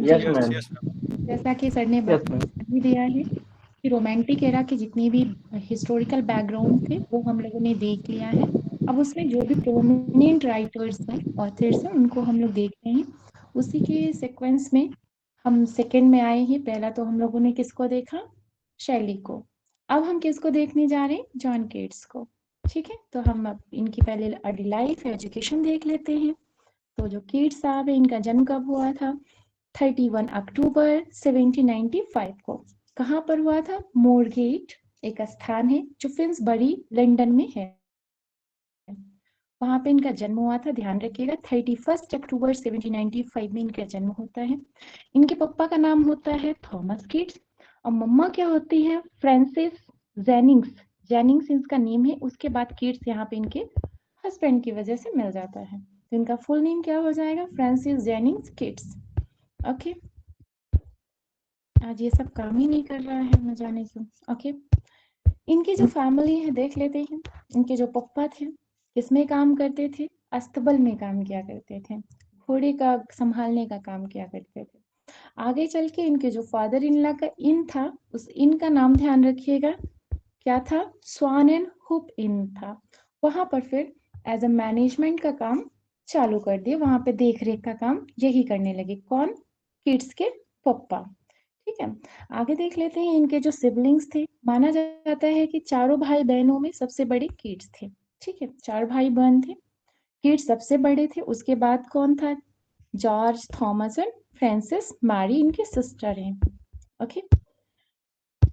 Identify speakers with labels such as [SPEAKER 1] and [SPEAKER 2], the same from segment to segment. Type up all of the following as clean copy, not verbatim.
[SPEAKER 1] जी,
[SPEAKER 2] yes ma'am.
[SPEAKER 1] जैसा कि sir ने
[SPEAKER 2] यस मैम।
[SPEAKER 1] बता दिया है कि रोमांटिक एरा के जितने भी हिस्टोरिकल बैकग्राउंड थे वो हम लोगों ने देख लिया है। अब उसमें जो भी प्रोमिनेंट राइटर्स हैं, ऑथर्स हैं, उनको हम लोग देख रहे हैं। उसी के सीक्वेंस में हम सेकंड में आए हैं। पहला तो हम लोगों ने किसको देखा? शैली को। अब हम किसको देखने जा रहे हैं? जॉन केट्स को। ठीक है, तो हम अब इनकी पहले अर्ली लाइफ एजुकेशन देख लेते हैं। तो जो केट्स साहब है, इनका जन्म कब हुआ था? 31 अक्टूबर 1795 को। कहाँ पर हुआ था? मोरगेट एक स्थान है जो फिन्सबरी लंदन में है, वहां पे इनका जन्म हुआ था। ध्यान रखिएगा 31 अक्टूबर 1795 में इनका जन्म होता है। इनके पापा का नाम होता है थॉमस किट्स और मम्मा क्या होती है? Francis Jennings. जेनिंग्स इनका नेम है, उसके बाद किट्स यहाँ पे इनके हस्बैंड की वजह से मिल जाता है। तो इनका फुल नेम क्या हो जाएगा? Francis Jennings kits. ओके, आज ये सब काम ही नहीं कर रहा है, न जाने क्यों। ओके, इनकी जो फैमिली है देख लेते हैं। इनके जो पप्पा थे किसमें काम करते थे? अस्तबल में काम किया करते थे, घोड़े का संभालने का काम किया करते थे। आगे चल के इनके जो फादर इन लॉ का इन था, उस इन का नाम ध्यान रखिएगा, क्या था? स्वान एंड हुप इन था। वहां पर फिर एज अ मैनेजमेंट का काम चालू कर दिए, वहां पे देख रेख का काम यही करने लगे। कौन? किड्स के पप्पा। ठीक है, आगे देख लेते हैं। इनके जो सिबलिंग्स थे, माना जाता है कि चारों भाई बहनों में सबसे बड़े किड्स थे। ठीक है, चार भाई बहन थे, किड्स सबसे बड़े थे। उसके बाद कौन था? George, Thomas and Francis Mary इनके सिस्टर हैं। ओके,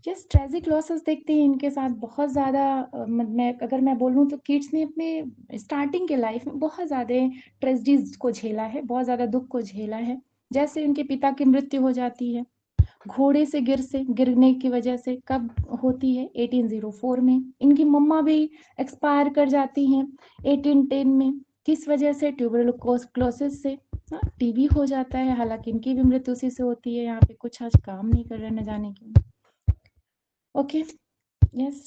[SPEAKER 1] जस्ट ट्रेजिक लॉसेस देखते हैं इनके साथ बहुत ज़्यादा। मैं अगर मैं बोलूँ तो किड्स ने अपने स्टार्टिंग के लाइफ में बहुत ज़्यादा ट्रेजिडीज को झेला है, बहुत ज़्यादा दुख को झेला है। जैसे उनके पिता की मृत्यु हो जाती है घोड़े से गिरने की वजह से। कब होती है? 1804 में। इनकी मम्मा भी एक्सपायर कर जाती हैं 1810 में। किस वजह से? ट्यूबरक्लोसिस से। हाँ, टीबी हो जाता है। हालांकि इनकी भी मृत्यु उसी से होती है। यहाँ पे कुछ आज काम नहीं कर रहे, न जाने क्यों। ओके, यस,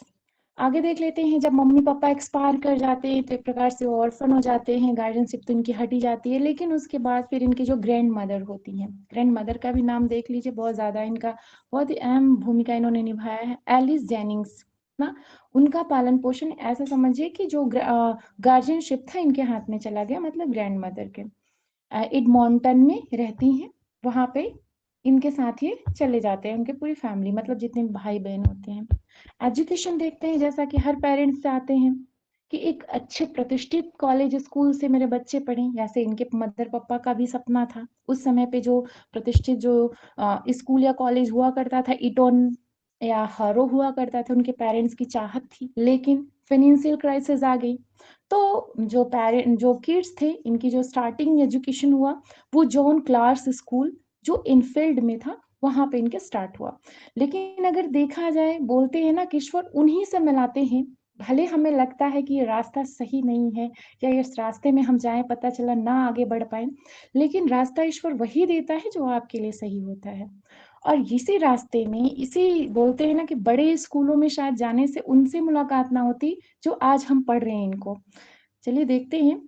[SPEAKER 1] आगे देख लेते हैं। जब मम्मी पापा एक्सपायर कर जाते हैं तो एक प्रकार से ऑर्फन हो जाते हैं, गार्डियनशिप तो इनकी हटी जाती है। लेकिन उसके बाद फिर इनकी जो ग्रैंड मदर होती हैं, ग्रैंड मदर का भी नाम देख लीजिए, बहुत ज़्यादा इनका बहुत ही अहम भूमिका इन्होंने निभाया है, एलिस जेनिंग्स ना। उनका पालन पोषण ऐसा समझिए कि जो गार्जियनशिप था इनके हाथ में चला गया, मतलब ग्रैंड मदर के। एडमॉन्टन में रहती हैं, वहां पे इनके साथ ये चले जाते हैं, उनके पूरी फैमिली, मतलब जितने भाई बहन होते हैं। एजुकेशन देखते हैं, जैसा कि हर पेरेंट्स से आते हैं कि एक अच्छे प्रतिष्ठित कॉलेज स्कूल से मेरे बच्चे पढ़ें। जैसे इनके मदर पापा का भी सपना था। उस समय पे जो प्रतिष्ठित जो स्कूल या कॉलेज हुआ करता था, इटोन या हारो हुआ करता था, उनके पेरेंट्स की चाहत थी। लेकिन फाइनेंशियल क्राइसिस आ गई, तो जो किड्स थे, इनकी जो स्टार्टिंग एजुकेशन हुआ वो जॉन क्लार्स स्कूल जो इनफील्ड में था, वहां पे इनके स्टार्ट हुआ। लेकिन अगर देखा जाए, बोलते हैं ना कि ईश्वर उन्हीं से मिलाते हैं। भले हमें लगता है कि ये रास्ता सही नहीं है या इस रास्ते में हम जाएं पता चला ना आगे बढ़ पाए, लेकिन रास्ता ईश्वर वही देता है जो आपके लिए सही होता है। और इसी रास्ते में, इसी बोलते हैं ना कि बड़े स्कूलों में शायद जाने से उनसे मुलाकात ना होती जो आज हम पढ़ रहे हैं इनको। चलिए देखते हैं।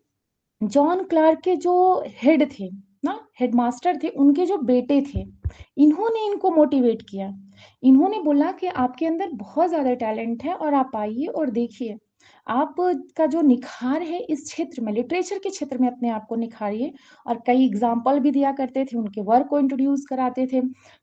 [SPEAKER 1] जॉन क्लार्क के जो हेड थे ना, हेडमास्टर थे, उनके जो बेटे थे, इन्होंने इनको मोटिवेट किया। इन्होंने बोला कि आपके अंदर बहुत ज्यादा टैलेंट है और आप आइए और देखिए, आपका जो निखार है इस क्षेत्र में, लिटरेचर के क्षेत्र में अपने आप को निखारिए। और कई एग्जाम्पल भी दिया करते थे, उनके वर्क को इंट्रोड्यूस कराते थे,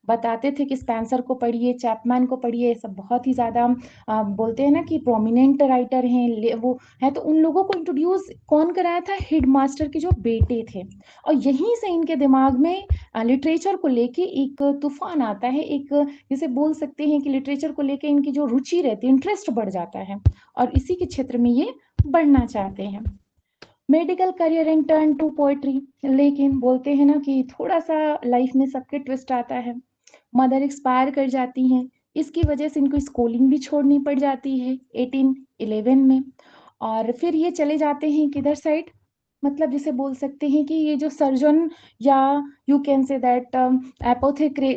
[SPEAKER 1] बताते थे कि स्पेंसर को पढ़िए, चैपमैन को पढ़िए, ये सब बहुत ही ज्यादा बोलते हैं ना कि प्रोमिनेंट राइटर हैं वो है। तो उन लोगों को इंट्रोड्यूस कौन कराया था? हेड मास्टर के जो बेटे थे। और यहीं से इनके दिमाग में लिटरेचर को लेके एक तूफान आता है, एक जिसे बोल सकते हैं कि लिटरेचर को लेके इनकी जो रुचि रहती है, इंटरेस्ट बढ़ जाता है और इसी के क्षेत्र में ये बढ़ना चाहते हैं। Medical career and turn to poetry. लेकिन बोलते हैं ना कि थोड़ा सा लाइफ में सबके ट्विस्ट आता है। मदर एक्सपायर कर जाती हैं, इसकी वजह से इनको स्कूलिंग भी छोड़नी पड़ जाती है 1811 में। और फिर ये चले जाते हैं किधर साइड, मतलब जिसे बोल सकते हैं कि ये जो सर्जन या यू कैन से दैट एपोथेक्री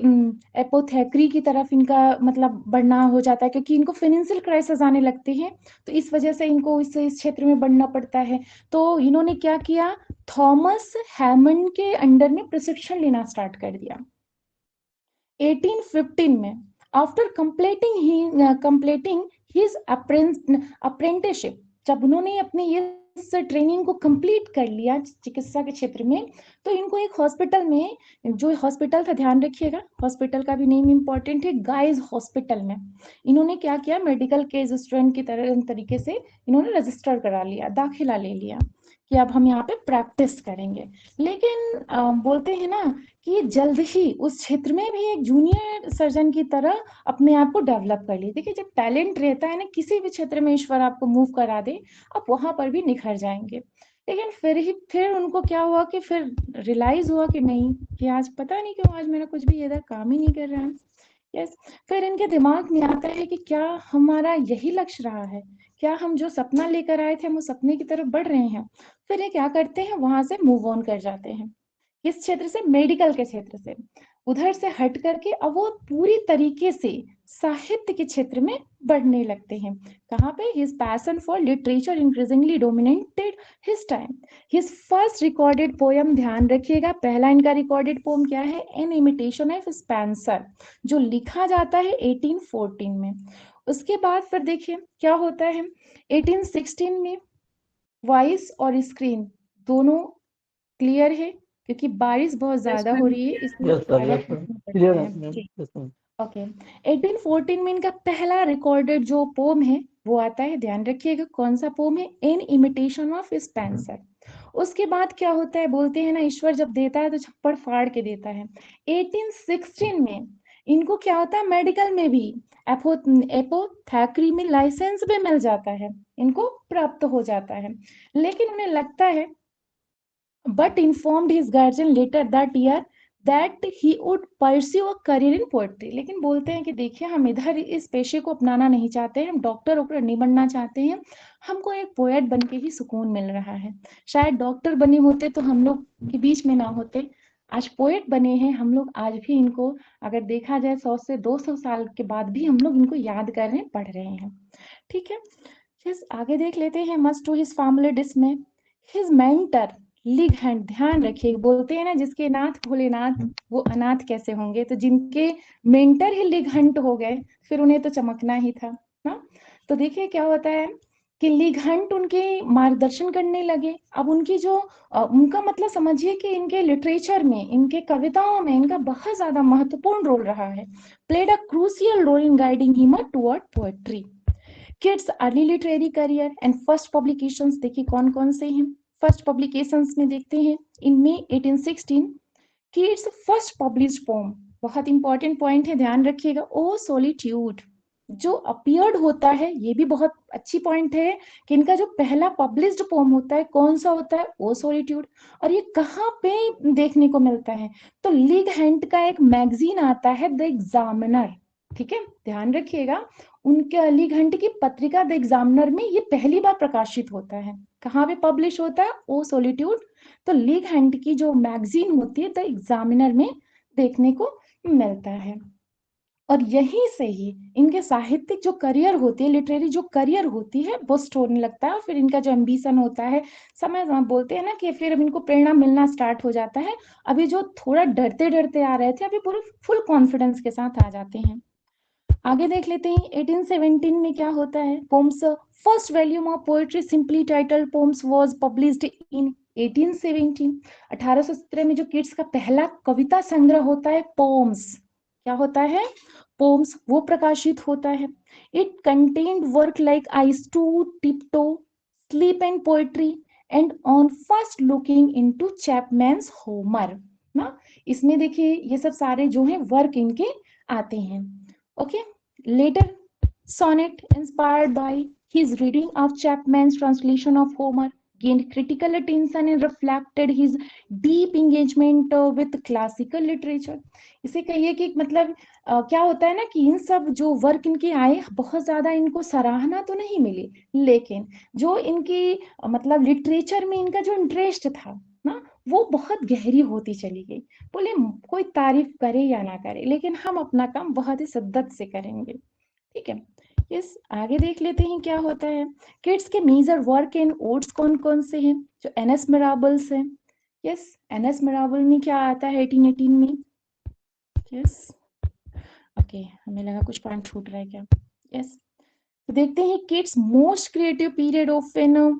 [SPEAKER 1] एपोथेक्री की तरफ इनका मतलब बढ़ना हो जाता है, क्योंकि इनको फाइनेंशियल क्राइसिस आने लगते हैं। तो इस वजह से इनको इस क्षेत्र में बढ़ना पड़ता है। तो इन्होंने क्या किया? थॉमस हैमंड के अंडर में प्रशिक्षण लेना स्टार्ट कर दिया। 1815 में आफ्टर कंप्लीटिंग हिज अप्रेंटिसशिप, जब उन्होंने अपनी इस ट्रेनिंग को कंप्लीट कर लिया चिकित्सा के क्षेत्र में, तो इनको एक हॉस्पिटल में, जो हॉस्पिटल था ध्यान रखिएगा, हॉस्पिटल का भी नेम इंपॉर्टेंट है, गाइज हॉस्पिटल में इन्होंने क्या किया, मेडिकल के स्टूडेंट की तरीके से इन्होंने रजिस्टर करा लिया, दाखिला ले लिया कि अब हम यहाँ पे प्रैक्टिस करेंगे। लेकिन बोलते हैं ना कि जल्द ही उस क्षेत्र में भी एक जूनियर सर्जन की तरह अपने आप को डेवलप कर ली। देखिए, जब टैलेंट रहता है ना, किसी भी क्षेत्र में ईश्वर आपको मूव करा दे, आप वहां पर भी निखर जाएंगे। लेकिन फिर उनको क्या हुआ कि फिर रियलाइज हुआ कि नहीं, कि आज पता नहीं क्यों आज मेरा कुछ भी इधर काम ही नहीं कर रहा है। यस, फिर इनके दिमाग में आता है कि क्या हमारा यही लक्ष्य रहा है, क्या हम जो सपना लेकर आए थे हम उस सपने की तरफ बढ़ रहे हैं। फिर ये क्या करते हैं, वहां से मूव ऑन कर जाते हैं, इस क्षेत्र से, मेडिकल के क्षेत्र से उधर से हट करके अब वो पूरी तरीके से साहित्य के क्षेत्र में बढ़ने लगते हैं। कहाँ पे, his passion for literature increasingly dominated his time. His first recorded poem, ध्यान रखिएगा, पहला इनका रिकॉर्डेड पोम क्या है, एन इमिटेशन ऑफ स्पेंसर, जो लिखा जाता है 1814 में। उसके बाद फिर देखिए क्या होता है, 1816 में वॉइस और स्क्रीन दोनों क्लियर है, क्योंकि बारिश बहुत ज्यादा हो रही है इसलिए ज्यादा पूछना पड़ता है। ठीक, ओके। 1814 में इनका पहला रिकॉर्डेड जो पोम है वो आता है, ध्यान रखिएगा कौन सा पोम है, इन इमिटेशन ऑफ स्पेंसर। उसके बाद क्या होता है, बोलते हैं ना ईश्वर जब देता है तो छप्पड़ फाड़ के देता है। 1816 में इनको क्या होता है, मेडिकल में भी एपोथेकेरी में लाइसेंस भी मिल जाता है, इनको प्राप्त हो जाता है। लेकिन उन्हें लगता है, but informed his guardian later that year that he would pursue a career in poetry। लेकिन बोलते हैं कि देखिए हम इधर इस पेशे को अपनाना नहीं चाहते हैं, हम डॉक्टर वॉक्टर नहीं बनना चाहते हैं, हमको एक पोएट बन के ही सुकून मिल रहा है। शायद डॉक्टर बने होते तो हम लोग के बीच में ना होते, आज पोएट बने हैं हम लोग, आज भी इनको अगर देखा जाए 100 से 200 साल के बाद भी हम लोग इनको याद कर रहे हैं, पढ़ रहे हैं। ठीक है, आगे देख लेते हैं, must to his family dismay, his mentor Leigh Hunt, ध्यान रखिए, बोलते हैं ना जिसके नाथ भोलेनाथ वो अनाथ कैसे होंगे, तो जिनके मेंटर ही लिग हंट हो गए फिर उन्हें तो चमकना ही था ना। तो देखिए क्या होता है कि लिग हंट उनके मार्गदर्शन करने लगे। अब उनकी जो उनका मतलब समझिए कि इनके लिटरेचर में, इनके कविताओं में इनका बहुत ज्यादा महत्वपूर्ण रोल रहा है, played a crucial role in guiding him toward poetry. Keats early literary career and first publications देखिए कौन कौन से हैं। फर्स्ट पब्लिकेशंस में देखते हैं, इनमें 1816 किड्स फर्स्ट पब्लिश्ड पोम, बहुत इंपॉर्टेंट पॉइंट है, ध्यान रखिएगा, ओ सॉलिट्यूड जो अपीयर्ड होता है, ये भी बहुत अच्छी पॉइंट है कि इनका जो पहला पब्लिश्ड पोम होता है कौन सा होता है, ओ सॉलिट्यूड। और ये कहाँ पे देखने को मिलता है, तो लिग हैंट का एक मैगजीन आता है द एग्जामिनर। ठीक है, ध्यान रखिएगा, उनके अली घंट की पत्रिका द एग्जामिनर में ये पहली बार प्रकाशित होता है। कहाँ पे पब्लिश होता है, ओ सॉलिट्यूड। तो लिग हैंट की जो मैगजीन होती है द एग्जामिनर में देखने को मिलता है। और यहीं से ही इनके साहित्यिक जो करियर होती है, लिटरेरी जो करियर होती है वो होने लगता है। और फिर इनका जो एम्बिशन होता है, समय बोलते हैं ना कि फिर अब इनको प्रेरणा मिलना स्टार्ट हो जाता है। अभी जो थोड़ा डरते डरते आ रहे थे, अभी पूरे फुल कॉन्फिडेंस के साथ आ जाते हैं। आगे देख लेते हैं 1817 में क्या होता है, poems first volume of poetry simply titled poems was published in 1817। 1817 में जो किड्स का पहला कविता संग्रह होता है पोम्स, क्या होता है, पोम्स, वो प्रकाशित होता है। It contained work like I stood tiptoe, sleep and poetry and on first looking into Chapman's Homer ना। इसमें देखिए ये सब सारे जो हैं वर्क इनके आते हैं। Okay, later sonnet inspired by his reading of Chapman's translation of Homer gained critical attention and reflected his deep engagement with classical literature। इसे कहिए कि मतलब क्या होता है ना कि इन सब जो वर्क इनके आए बहुत ज्यादा इनको सराहना तो नहीं मिली, लेकिन जो इनकी मतलब लिटरेचर में इनका जो इंटरेस्ट था ना वो बहुत गहरी होती चली गई। बोले कोई तारीफ करे या ना करे लेकिन हम अपना काम बहुत ही शिद्दत से करेंगे। ठीक है, यस, आगे देख लेते हैं क्या होता है। किड्स के मेजर वर्क एंड ओड्स कौन कौन से हैं, जो एनएस मिराबल्स है। यस, एनएस मिराबल में क्या आता है 1818 में, यस, ओके, हमें लगा कुछ पॉइंट छूट रहा है क्या। यस, तो देखते हैं Keats most creative period often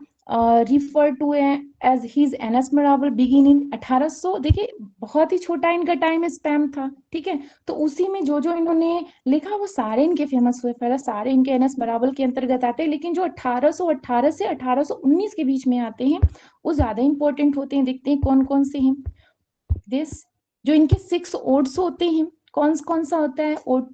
[SPEAKER 1] refer to as his annus mirabilis beginning 1800। देखिए बहुत ही छोटा इनका टाइम स्पैम था, ठीक है, तो उसी में जो जो इन्होंने लिखा वो सारे इनके फेमस हुए, पहले सारे इनके एनस्मराबल के अंतर्गत आते हैं, लेकिन जो 1818 से 1819 के बीच में आते हैं वो ज्यादा इंपॉर्टेंट होते हैं। देखते हैं कौन कौन से हैं। दिस जो इनके 6 ओड्स होते हैं, कौन कौन सा होता है, ode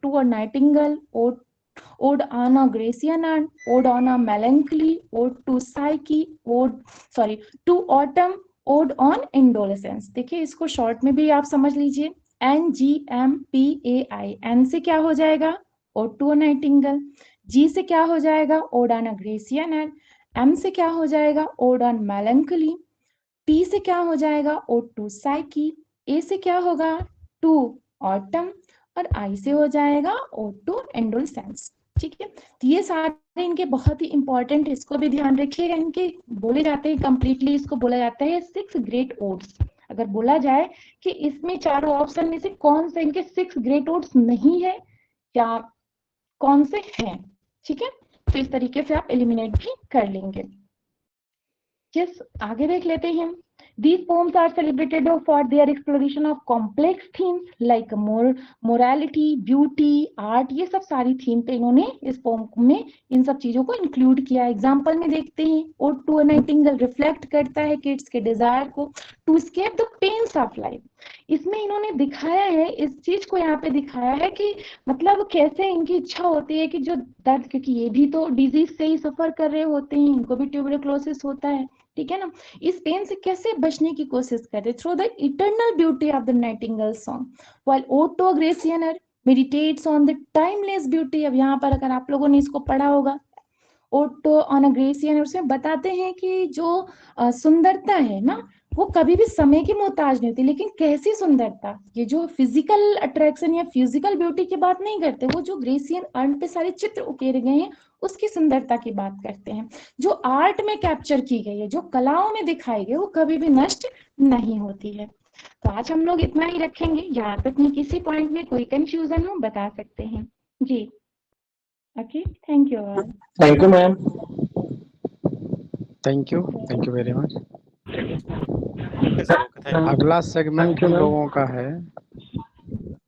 [SPEAKER 1] to a nightingale, ode on a Grecian and ode on a melancholy, ode to Psyche, ode sorry to autumn, ode on indolence. देखिए इसको शॉर्ट में भी आप समझ लीजिए, NGMPAI। एन से क्या हो जाएगा, ode to a nightingale. G से क्या हो जाएगा, ओड ऑन अ ग्रेसियन एंड। एम से क्या हो जाएगा, ओड ऑन मेलंकली। पी से क्या हो जाएगा, ओ टू साइकी। ए से क्या होगा, टू ऑटम। और आई से हो जाएगा ओ टू एंडोलसेंस। ठीक है, तो ये सारे इनके बहुत ही इंपॉर्टेंट, इसको भी ध्यान रखिएगा। इनके बोले जाते हैं कंप्लीटली, इसको बोला जाता है 6 ग्रेट ओड्स। अगर बोला जाए कि इसमें चारों ऑप्शन में से कौन से इनके 6 ग्रेट ओड्स नहीं है या कौन से हैं, ठीक है, तो इस तरीके से आप एलिमिनेट भी कर लेंगे। यस, आगे देख लेते हैं। These poems are celebrated for their exploration of complex themes like morality, beauty, art। ये सब सारी थीम पे इन्होंने इस पोम में इन सब चीजों को इंक्लूड किया। एग्जाम्पल में देखते हैं, ode to a nightingale reflect करता है किड्स के डिजायर को to escape the pains of life. इसमें इन्होंने दिखाया है, इस चीज को यहाँ पे दिखाया है कि मतलब कैसे इनकी इच्छा होती है कि जो दर्द, क्योंकि ये भी तो डिजीज से ही सफर कर रहे होते हैं, इनको भी ट्यूबरक्लोसिस होता है, ठीक है ना, इस पेन से कैसे बचने की कोशिश करते through the eternal beauty of the nightingale song, while ode to Grecian urn meditates on the timeless beauty. अब यहाँ पर अगर आप लोगों ने इसको पढ़ा होगा, ओटो ऑन अ ग्रेसियन, उसमें बताते हैं कि जो सुंदरता है ना वो कभी भी समय की मोहताज नहीं होती। लेकिन कैसी सुंदरता, ये जो फिजिकल अट्रैक्शन या फिजिकल ब्यूटी की बात नहीं करते, वो जो ग्रेसियन आर्ट पे सारे चित्र उकेरे गए हैं उसकी सुंदरता की बात करते हैं, जो आर्ट में कैप्चर की गई है, जो कलाओं में दिखाई गई, वो कभी भी नष्ट नहीं होती है। तो आज हम लोग इतना ही रखेंगे, यहाँ तक नहीं किसी पॉइंट में कोई कंफ्यूजन हो बता सकते हैं जी। Okay, thank you all.
[SPEAKER 2] Thank you ma'am.
[SPEAKER 3] Thank you very much.
[SPEAKER 2] अगला
[SPEAKER 3] अगला सेगमेंट हम
[SPEAKER 2] you, ma'am.
[SPEAKER 3] लोगों का है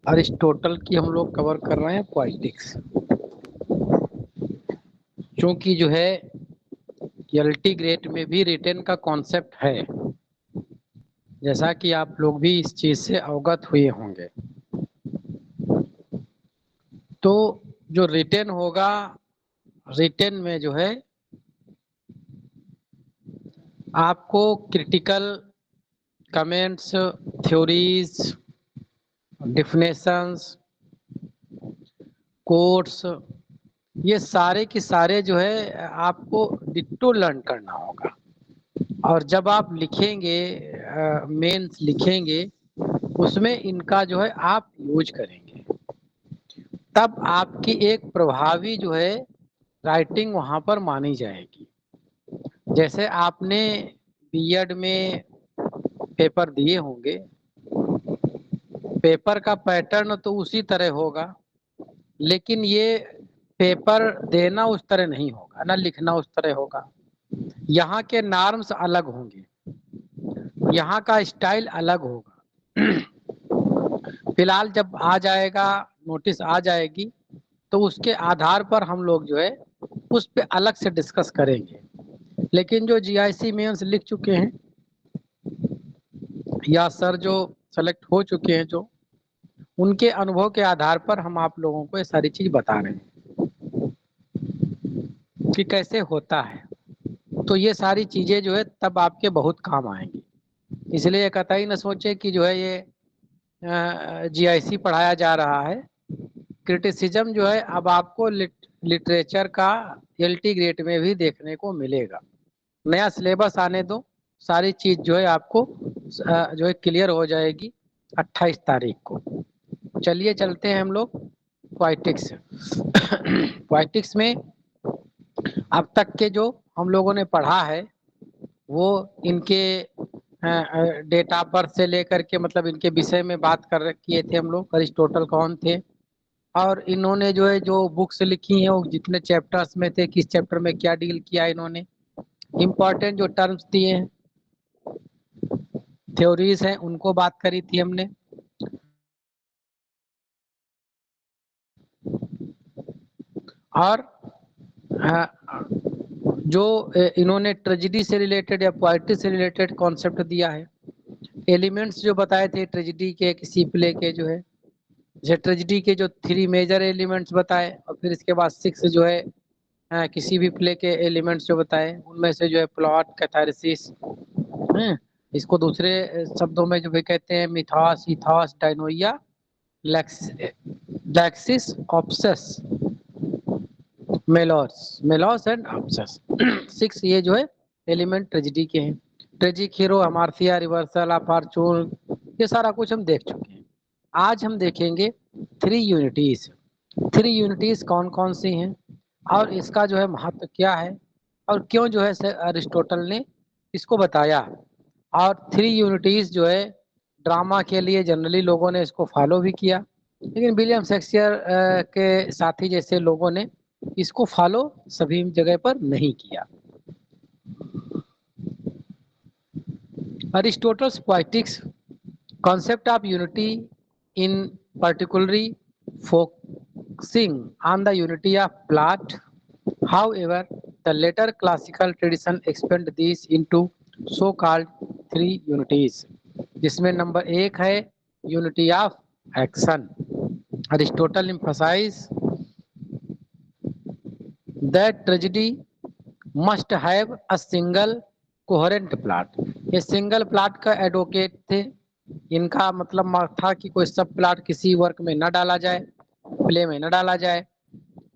[SPEAKER 3] अरिस्टोटल की, हम लोग कवर कर रहे हैं पोएटिक्स। क्योंकि जो है एलटी ग्रेड में भी रिटेन का कॉन्सेप्ट है, जैसा कि आप लोग भी इस चीज से अवगत हुए होंगे। तो जो रिटेन होगा, रिटेन में जो है आपको critical comments, theories, definitions, quotes, ये सारे के सारे जो है आपको डिट्टो लर्न करना होगा। और जब आप लिखेंगे, मेंस लिखेंगे, उसमें इनका जो है आप यूज करेंगे, तब आपकी एक प्रभावी जो है राइटिंग वहाँ पर मानी जाएगी। जैसे आपने बीएड में पेपर दिए होंगे, पेपर का पैटर्न तो उसी तरह होगा, लेकिन ये पेपर देना उस तरह नहीं होगा, ना लिखना उस तरह होगा। यहाँ के नॉर्म्स अलग होंगे, यहाँ का स्टाइल अलग होगा। फिलहाल जब आ जाएगा, नोटिस आ जाएगी, तो उसके आधार पर हम लोग जो है उस पे अलग से डिस्कस करेंगे। लेकिन जो जीआईसी मेंस लिख चुके हैं या सर जो सेलेक्ट हो चुके हैं, जो उनके अनुभव के आधार पर हम आप लोगों को ये सारी चीज बता रहे हैं कि कैसे होता है। तो ये सारी चीजें जो है तब आपके बहुत काम आएंगी। इसलिए कतई न सोचे कि जो है ये जीआईसी पढ़ाया जा रहा है। क्रिटिसिज्म जो है अब आपको लिटरेचर का एलटी ग्रेड में भी देखने को मिलेगा। नया सिलेबस आने दो, सारी चीज जो है आपको जो है क्लियर हो जाएगी 28 तारीख को। चलिए चलते हैं हम लोग पोएटिक्स। पोएटिक्स में अब तक के जो हम लोगों ने पढ़ा है वो इनके डेट ऑफ बर्थ से लेकर के, मतलब इनके विषय में बात कर किए थे हम लोग। अरिस्टोटल कौन थे, और इन्होंने जो है जो बुक्स लिखी हैं वो जितने चैप्टर्स में थे, किस चैप्टर में क्या डील किया इन्होंने, इम्पोर्टेंट जो टर्म्स दिए हैं, थ्योरीज हैं, उनको बात करी थी हमने। और जो इन्होंने ट्रेजेडी से रिलेटेड या पोएट्री से रिलेटेड कॉन्सेप्ट दिया है, एलिमेंट्स जो बताए थे ट्रेजेडी के किसी प्ले के जो है, जैसे ट्रेजेडी के जो 3 मेजर एलिमेंट्स बताए, और फिर इसके बाद 6 जो है किसी भी प्ले के एलिमेंट्स जो बताए, उनमें से जो है प्लॉट, कैथारसिस, इसको दूसरे शब्दों में जो भी कहते हैं मिथास, इथास, डायनोइया, लैक्सिस, ऑप्सस, मेलॉस एंड ऑप्सस। 6 ये जो है एलिमेंट ट्रेजेडी के हैं। Tragic hero, hamartia, reversal of fortune, ये सारा कुछ हम देख चुके हैं। आज हम देखेंगे 3 यूनिटीज। 3 यूनिटीज कौन कौन सी हैं और इसका जो है महत्व क्या है और क्यों जो है अरिस्टोटल ने इसको बताया। और 3 यूनिटीज जो है ड्रामा के लिए जनरली लोगों ने इसको फॉलो भी किया, लेकिन विलियम शेक्सपियर के साथी जैसे लोगों ने इसको फॉलो सभी जगह पर नहीं किया। Aristotle's poetics concept of unity in particularly focusing on the unity of plot. However, the later classical tradition expand these into so-called 3 unities, जिसमें नंबर 1 है unity of action. Aristotle emphasized that tragedy must have a single coherent plot. ये single plot का advocate थे। इनका मतलब था कि कोई सब प्लॉट किसी वर्क में न डाला जाए, प्ले में न डाला जाए,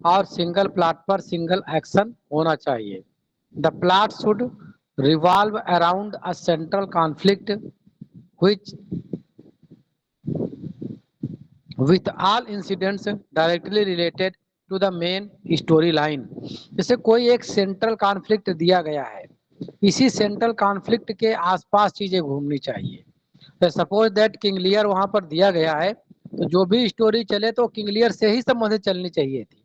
[SPEAKER 3] और सिंगल प्लॉट पर सिंगल एक्शन होना चाहिए। The plot should revolve around a central conflict which with all incidents directly related to the main story line। जैसे कोई एक सेंट्रल कॉन्फ्लिक्ट दिया गया है, इसी सेंट्रल कॉन्फ्लिक्ट के आसपास चीजें घूमनी चाहिए। तो सपोज दैट किंग लियर वहां पर दिया गया है, तो जो भी स्टोरी चले तो किंग लियर से ही संबंधित चलनी चाहिए थी।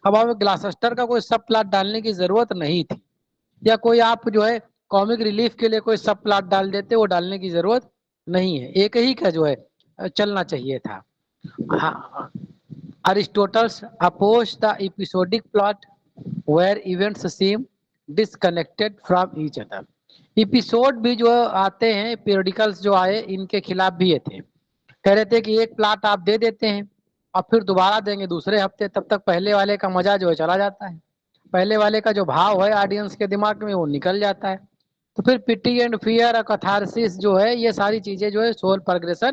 [SPEAKER 3] अब हमें ग्लासेस्टर का कोई सब प्लॉट डालने की जरूरत नहीं थी, या कोई आप जो है कॉमिक रिलीफ के लिए कोई सब प्लॉट डाल देते, वो डालने की जरूरत नहीं है, एक ही का जो है चलना चाहिए था। Aristotle opposed the episodic plot where events seem disconnected from each other। Episode भी जो आते हैं, पीरियडिकल्स जो आए, इनके खिलाफ भी ये थे। कह रहे थे कि एक प्लॉट आप दे देते हैं और फिर दोबारा देंगे दूसरे हफ्ते, तब तक पहले वाले का मजा जो है चला जाता है, पहले वाले का जो भाव है ऑडियंस के दिमाग में वो निकल जाता है। तो फिर पिटी एंड फियर और कथारसिस जो है, ये सारी चीजें जो है सोल प्रोग्रेशन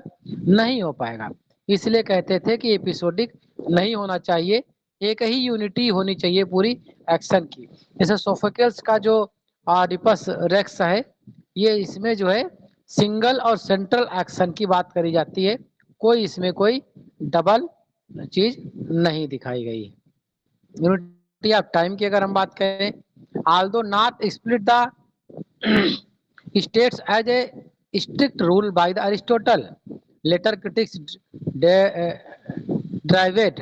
[SPEAKER 3] नहीं हो पाएगा। इसलिए कहते थे कि एपिसोडिक नहीं होना चाहिए, एक ही यूनिटी होनी चाहिए पूरी एक्शन की। जैसे सोफोक्लेस का जो ऑडिपस रेक्स है, ये इसमें जो है सिंगल और सेंट्रल एक्शन की बात करी जाती है, कोई इसमें कोई डबल चीज नहीं दिखाई गई है। यूनिटी ऑफ टाइम की अगर हम बात करें, although not split the states as a strict rule by the Aristotle, later critics derived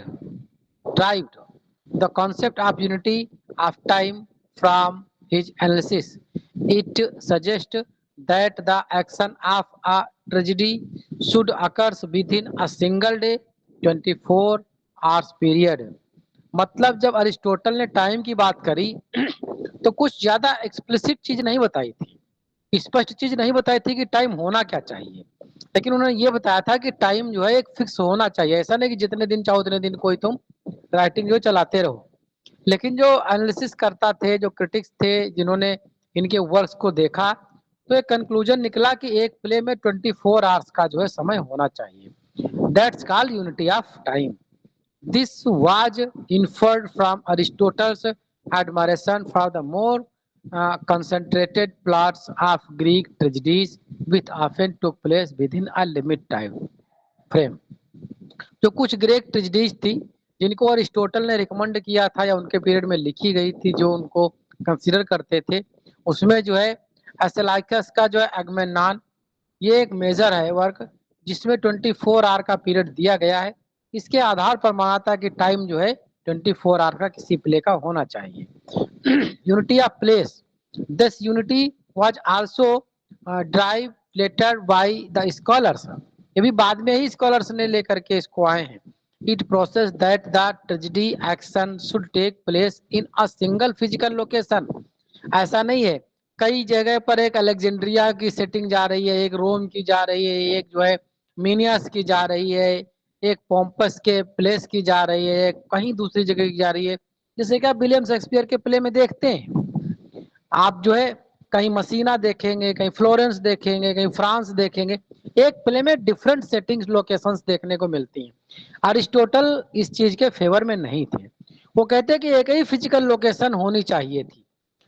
[SPEAKER 3] the concept of unity of time from his analysis. It suggests that the action of a tragedy should occur within a single day, 24 hours period। मतलब जब Aristotle ने time की बात करी तो कुछ ज्यादा explicit चीज नहीं बताई थी, स्पष्ट चीज नहीं बताई थी कि टाइम होना क्या चाहिए, लेकिन उन्होंने ये बताया था कि टाइम जो है एक फिक्स होना चाहिए। ऐसा नहीं कि जितने दिन चाहो उतने दिन कोई तुम राइटिंग जो चलाते रहो। लेकिन जो एनालिसिस करता थे, जो क्रिटिक्स थे, जिन्होंने इनके वर्क्स को देखा, तो एक कंक्लूजन निकला कि एक प्ले में 24 आवर्स का जो है समय होना चाहिए। That's called unity of time. This was inferred from Aristotle's admiration for the more concentrated plots of Greek tragedies, which often took place within a limited time frame। जो कुछ ग्रीक ट्रेजेडीज थी जिनको अरिस्टोटल ने recommend किया था या उनके period में लिखी गई थी, जो उनको कंसीडर करते थे, उसमें जो है एस्टेलाइकस का जो है एगमेमनॉन, ये एक मेजर है वर्क जिसमें 24 आवर का पीरियड दिया गया है, इसके आधार पर माना था कि टाइम जो है 24 आवर का किसी प्ले का होना चाहिए। Unity of place, this unity was also drive later by the scholars, ये भी बाद में ही स्कॉलर्स ने लेकर के इसको आए हैं। It process that the tragedy action should take place in a single physical location, ऐसा नहीं है कई जगह पर, एक अलेक्जेंड्रिया की सेटिंग जा रही है, एक रोम की जा रही है, एक जो है मीनियस की जा रही है, एक पोम्पस के प्लेस की जा रही है, कहीं दूसरी जगह की जा रही है। जैसे कि आप विलियम शेक्सपियर के प्ले में देखते हैं, आप जो है कहीं मसीना देखेंगे, कहीं फ्लोरेंस देखेंगे, कहीं फ्रांस देखेंगे, एक प्ले में डिफरेंट सेटिंग्स लोकेशंस देखने को मिलती हैं। अरिस्टोटल इस चीज के फेवर में नहीं थे, वो कहते कि एक ही फिजिकल लोकेशन होनी चाहिए थी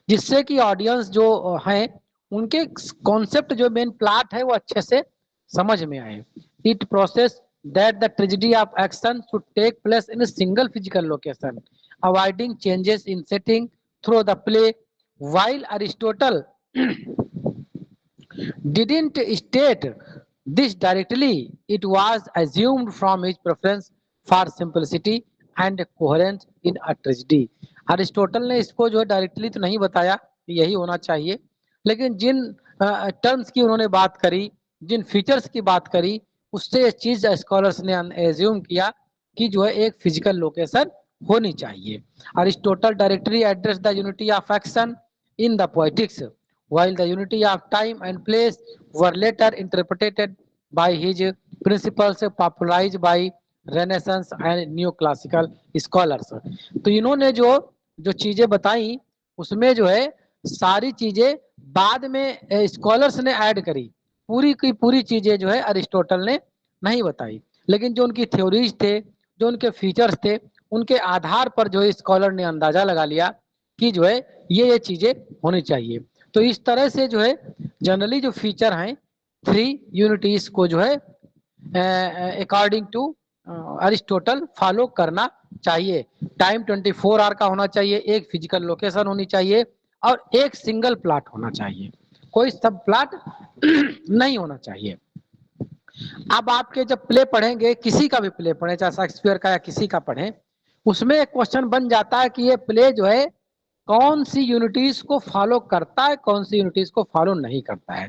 [SPEAKER 3] जिससे कि ऑडियंस जो है उनके कॉन्सेप्ट जो मेन प्लॉट है वो अच्छे से समझ में आए। It process that the tragedy of action should take place in a single physical location, avoiding changes in setting through the play, while Aristotle didn't state this directly, it was assumed from his preference for simplicity and coherence in a tragedy. Aristotle ने इसको जो है directly तो नहीं बताया कि यही होना चाहिए, लेकिन जिन टर्म्स की उन्होंने बात करी, जिन फीचर्स की बात करी, उससे ये चीज स्कॉलर्स ने एज्यूम किया कि जो है एक फिजिकल लोकेशन होनी चाहिए। Aristotle directly address the unity of action in the poetics, while the unity of time and place were later interpreted by his principles popularized by Renaissance and neoclassical scholars. तो इन्होंने जो जो चीजें बताई उसमें जो है सारी चीजें बाद में स्कॉलर्स ने ऐड करी, पूरी की पूरी चीजें जो है अरिस्टोटल ने नहीं बताई, लेकिन जो उनकी थ्योरीज थे, जो उनके फीचर्स थे, उनके आधार पर जो है स्कॉलर ने अंदाजा लगा लिया कि जो है ये चीजें होनी चाहिए। तो इस तरह से जो है जनरली जो फीचर हैं 3 यूनिटीज को जो है अकॉर्डिंग टू अरिस्टोटल फॉलो करना चाहिए। टाइम 24 आवर का होना चाहिए, एक फिजिकल लोकेशन होनी चाहिए और एक सिंगल प्लॉट होना चाहिए, कोई सब प्लॉट नहीं होना चाहिए। अब आपके जब प्ले पढ़ेंगे, किसी का भी प्ले पढ़े, चाहे शेक्सपियर का या किसी का पढ़े, उसमें एक क्वेश्चन बन जाता है कि ये प्ले जो है कौन सी यूनिटीज को फॉलो करता है, कौन सी यूनिटीज को फॉलो नहीं करता है,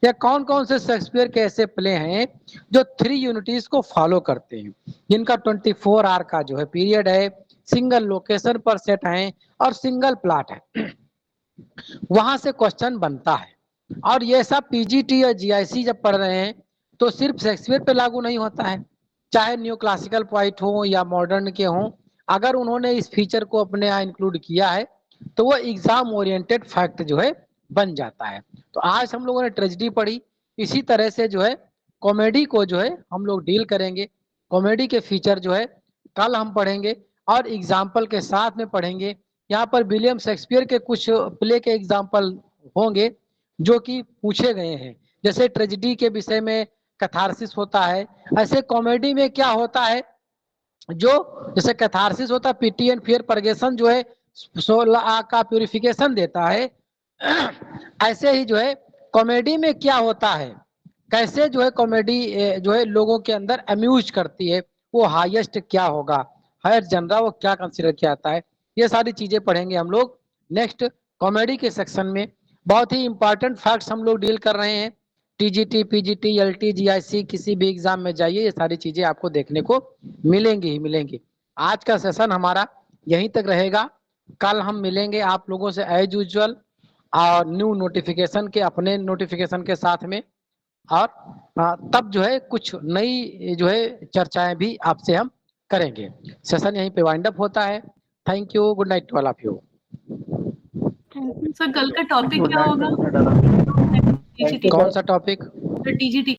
[SPEAKER 3] या कौन कौन से शेक्सपियर के ऐसे प्ले हैं जो 3 यूनिटीज को फॉलो करते हैं, जिनका 24 आवर का जो है पीरियड है, सिंगल लोकेशन पर सेट है और सिंगल प्लॉट है। वहां से क्वेश्चन बनता है, और ये सब पीजीटी या जीआईसी जब पढ़ रहे हैं तो सिर्फ शेक्सपियर पे लागू नहीं होता है, चाहे न्यू क्लासिकल पोइट हो या मॉडर्न के हों, अगर उन्होंने इस फीचर को अपने यहाँ इंक्लूड किया है तो वो एग्जाम ओरिएंटेड फैक्ट जो है बन जाता है। तो आज हम लोगों ने ट्रेजेडी पढ़ी, इसी तरह से जो है कॉमेडी को जो है हम लोग डील करेंगे। कॉमेडी के फीचर जो है कल हम पढ़ेंगे और एग्जाम्पल के साथ में पढ़ेंगे। यहाँ पर विलियम शेक्सपियर के कुछ प्ले के एग्जाम्पल होंगे जो कि पूछे गए हैं, जैसे ट्रेजेडी के विषय में कैथारसिस होता है, ऐसे कॉमेडी में क्या होता है, जो जैसे कैथारसिस होता है पीटी एंड फियर परगेशन जो है 16 का प्यूरिफिकेशन देता है, ऐसे ही जो है कॉमेडी में क्या होता है, कैसे जो है कॉमेडी जो है लोगों के अंदर अम्यूज करती है, वो हाईएस्ट क्या होगा, हायर जनरा वो क्या कंसिडर किया जाता है, ये सारी चीजें पढ़ेंगे हम लोग नेक्स्ट कॉमेडी के सेक्शन में। बहुत ही इंपॉर्टेंट फैक्ट्स हम लोग डील कर रहे हैं, टीजीटी, पीजीटी, एलटी, जीआईसी, किसी भी एग्जाम में जाइए ये सारी चीजें आपको देखने को मिलेंगी ही मिलेंगी। आज का सेशन हमारा यहीं तक रहेगा, कल हम मिलेंगे आप लोगों से एज यूजुअल और न्यू नोटिफिकेशन के, अपने नोटिफिकेशन के साथ में, और तब जो है कुछ नई जो है चर्चाएं भी आपसे हम करेंगे। सेशन यहीं पे वाइंड अप होता है। Thank you, good night to all of you.
[SPEAKER 2] Sir कल का टॉपिक क्या होगा?
[SPEAKER 3] कौन सा टॉपिक?
[SPEAKER 2] टीजीटी